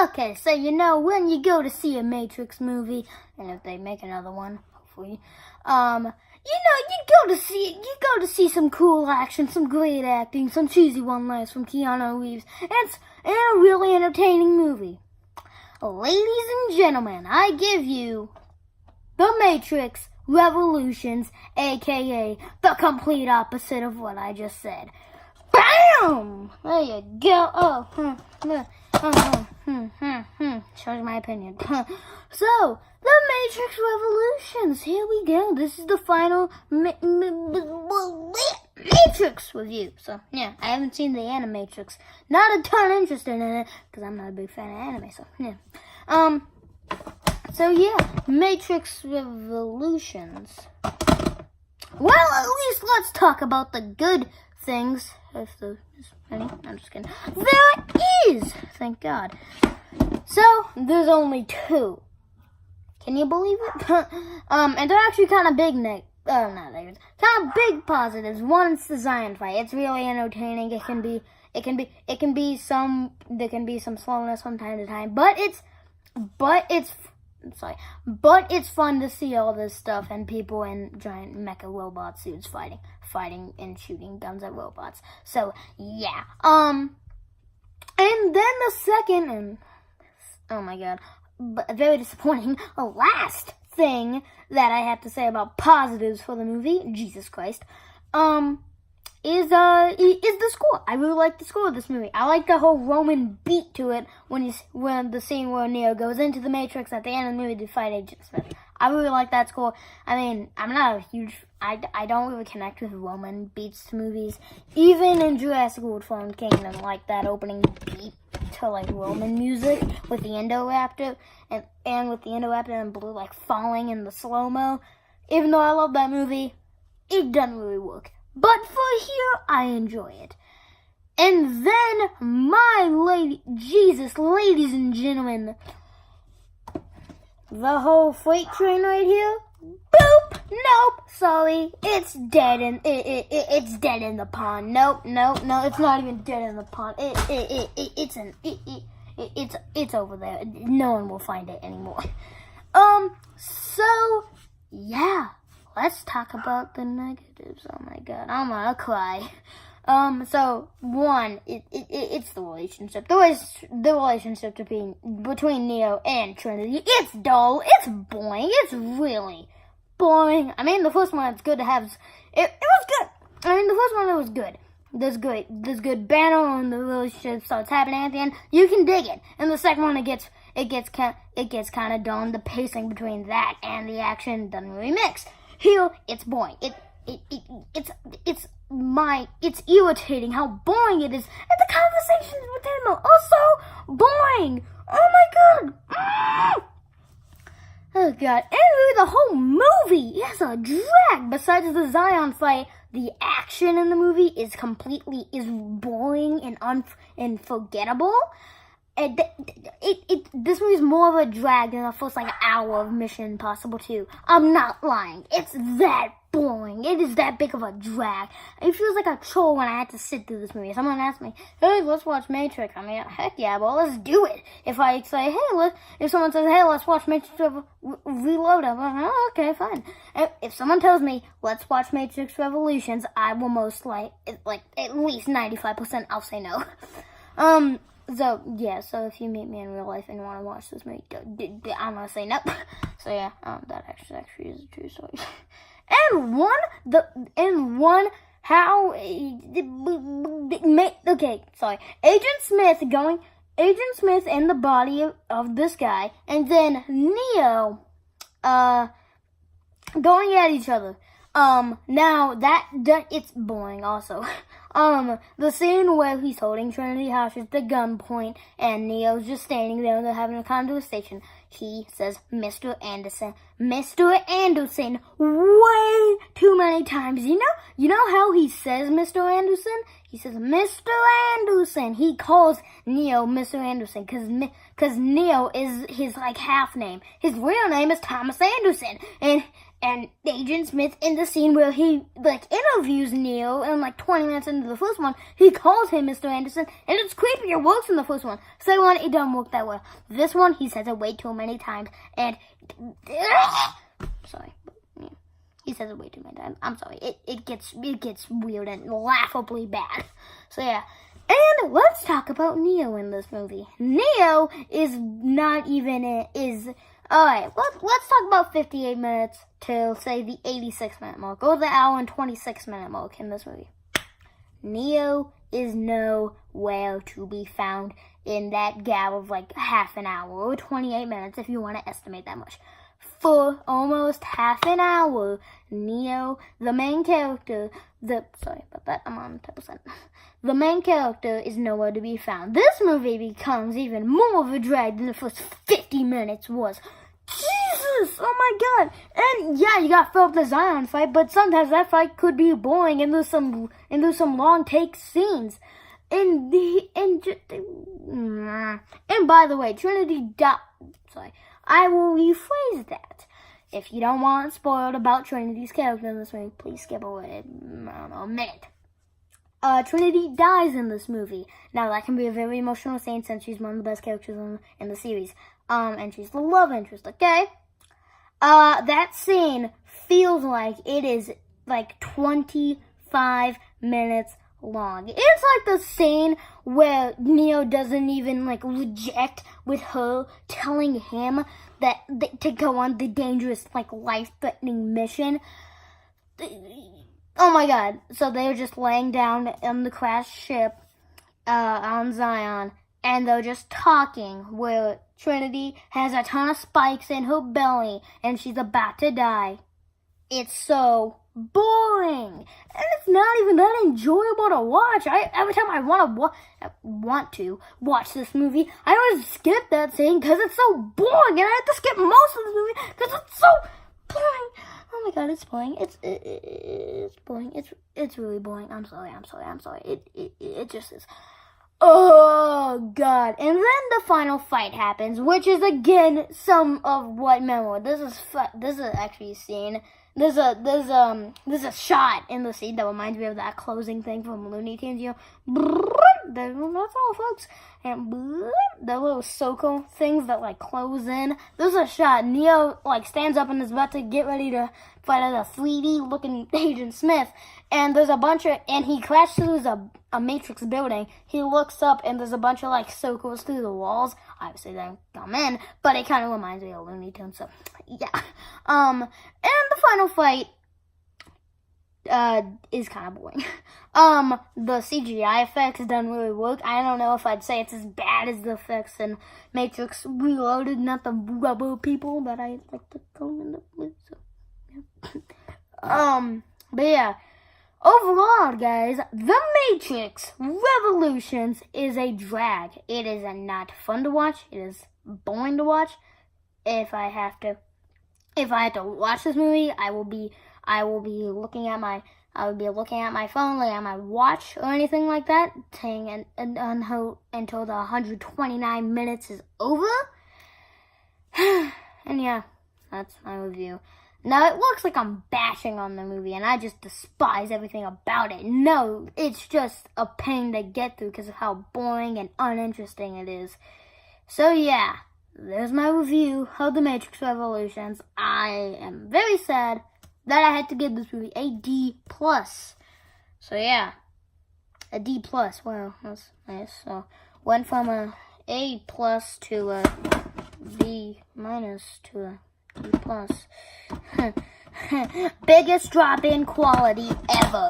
Okay, so when you go to see a Matrix movie, and if they make another one, hopefully, you go to see some cool action, some great acting, some cheesy one-liners from Keanu Reeves, and a really entertaining movie. Ladies and gentlemen, I give you The Matrix Revolutions, aka the complete opposite of what I just said. BAM! There you go. Shows my opinion. So, The Matrix Revolutions. Here we go. This is the final Matrix review. So, yeah, I haven't seen the Animatrix. Not a ton interested in it, because I'm not a big fan of anime, so, yeah. So, yeah, Matrix Revolutions. Well, at least let's talk about the good things. If there's any, I'm just kidding. There is! Thank God. So, there's only 2. Can you believe it? And they're actually kind of big kind of big positives. One is the Zion fight. It's really entertaining. There can be some slowness from time to time, but it's fun to see all this stuff and people in giant mecha robot suits fighting and shooting guns at robots. So yeah. And then the second, and oh my God, but very disappointing, last thing that I have to say about positives for the movie, Jesus Christ, is the score. I really like the score of this movie. I like the whole Roman beat to it when the scene where Neo goes into the Matrix at the end of the movie to fight Agent Smith. I really like that score. I mean, I'm not a huge... I don't really connect with Roman beats to movies. Even in Jurassic World Fallen Kingdom, like that opening beat to like Roman music with the Indoraptor and with the Indoraptor and Blue like falling in the slow-mo. Even though I love that movie, it doesn't really work. But for here, I enjoy it. And then, ladies and gentlemen, the whole freight train right here, boop, nope, sorry, it's dead it's dead in the pond. Nope, it's not even dead in the pond. It's over there. No one will find it anymore. So, yeah. Let's talk about the negatives. Oh my God, I'm gonna cry. So one, it's the relationship. The relationship between Neo and Trinity. It's dull. It's boring. It's really boring. I mean, the first one it's good to have. It was good. I mean, the first one it was good. There's good banner when the relationship starts happening at the end. You can dig it. And the second one it gets kind of dull. The pacing between that and the action doesn't really mix. Here, it's boring. It's irritating how boring it is. And the conversations with him are also boring. Oh my God. Oh God. And really the whole movie is a drag. Besides the Zion fight, the action in the movie is boring and unforgettable. This movie is more of a drag than the first hour of Mission Impossible 2. I'm not lying. It's that boring. It is that big of a drag. It feels like a chore when I had to sit through this movie. Someone asked me, "Hey, let's watch Matrix." I mean, heck yeah, well, let's do it. If I say, if someone says, "Hey, let's watch Matrix Reloaded," I'm like, "Oh, okay, fine." If someone tells me, "Let's watch Matrix Revolutions," I will most at least 95% I'll say no. So, yeah, so if you meet me in real life and you want to watch this movie, I'm going to say nope. So, yeah, that actually is a true story. Agent Smith in the body of this guy, and then Neo, going at each other. Now that it's boring also. The scene where he's holding Trinity hostage at the gunpoint and Neo's just standing there and they're having a conversation. He says, Mr. Anderson, way too many times. You know how he says Mr. Anderson? He says, Mr. Anderson. He calls Neo Mr. Anderson because Neo is his half name. His real name is Thomas Anderson. And Agent Smith, in the scene where he, like, interviews Neo, and, like, 20 minutes into the first one, he calls him Mr. Anderson, and it's creepy. It works in the first one. Second one, it doesn't work that well. This one, he says it way too many times, and, sorry, but, yeah, he says it way too many times. I'm sorry. It gets weird and laughably bad. So, yeah. And let's talk about Neo in this movie. Neo is not even, alright, let's talk about 58 minutes till, say, the 86-minute mark, or the hour and 26-minute mark in this movie. Neo is nowhere to be found in that gap of, like, half an hour, or 28 minutes, if you want to estimate that much. For almost half an hour, Neo, the main character, sorry about that, I'm on 10%. The main character is nowhere to be found. This movie becomes even more of a drag than the first 50 minutes was. Jesus! Oh my god! And yeah, you got Philip the Zion fight, but sometimes that fight could be boring and there's some long take scenes. And by the way, I will rephrase that. If you don't want spoiled about Trinity's character in this movie, please skip away, I don't know, a minute. Trinity dies in this movie. Now, that can be a very emotional scene since she's one of the best characters in the series. And she's the love interest, okay? That scene feels like it is, like, 25 minutes long. It's like the scene where Neo doesn't even, like, reject with her telling him that to go on the dangerous, like, life-threatening mission. Oh my god. So they're just laying down on the crashed ship on Zion, and they're just talking where Trinity has a ton of spikes in her belly and she's about to die. It's so boring, and it's not even that enjoyable to watch. Every time I want to watch this movie, I always skip that scene because it's so boring, and I have to skip most of the movie because it's so boring. Oh my god, it's boring. It's boring. It's really boring. I'm sorry. It just is. Oh god. And then the final fight happens, which is again some of what memoir. This is actually a scene. There's a shot in the scene that reminds me of that closing thing from Looney Tunes, you know. That's all, folks. And the little circle things that, like, close in. There's a shot. Neo, like, stands up and is about to get ready to fight a 3D-looking Agent Smith. And there's a bunch of, and he crashes through a Matrix building. He looks up and there's a bunch of, like, circles through the walls. Obviously, they don't come in, but it kind of reminds me of Looney Tunes, so, yeah. And the final fight is kind of boring. The CGI effects don't really work. I don't know if I'd say it's as bad as the effects in Matrix Reloaded, not the rubber people that I like to call them with, so, yeah. But yeah. Overall, guys, The Matrix Revolutions is a drag. It is not fun to watch. It is boring to watch. If I have to watch this movie, I will be looking at my phone, like at my watch or anything like that, until the 129 minutes is over. And yeah, that's my review. Now, it looks like I'm bashing on the movie, and I just despise everything about it. No, it's just a pain to get through because of how boring and uninteresting it is. So, yeah, there's my review of The Matrix Revolutions. I am very sad that I had to give this movie a D+. So, yeah, a D+. Wow, that's nice. So, went from a A+ to a B- to a B+. Biggest drop in quality ever.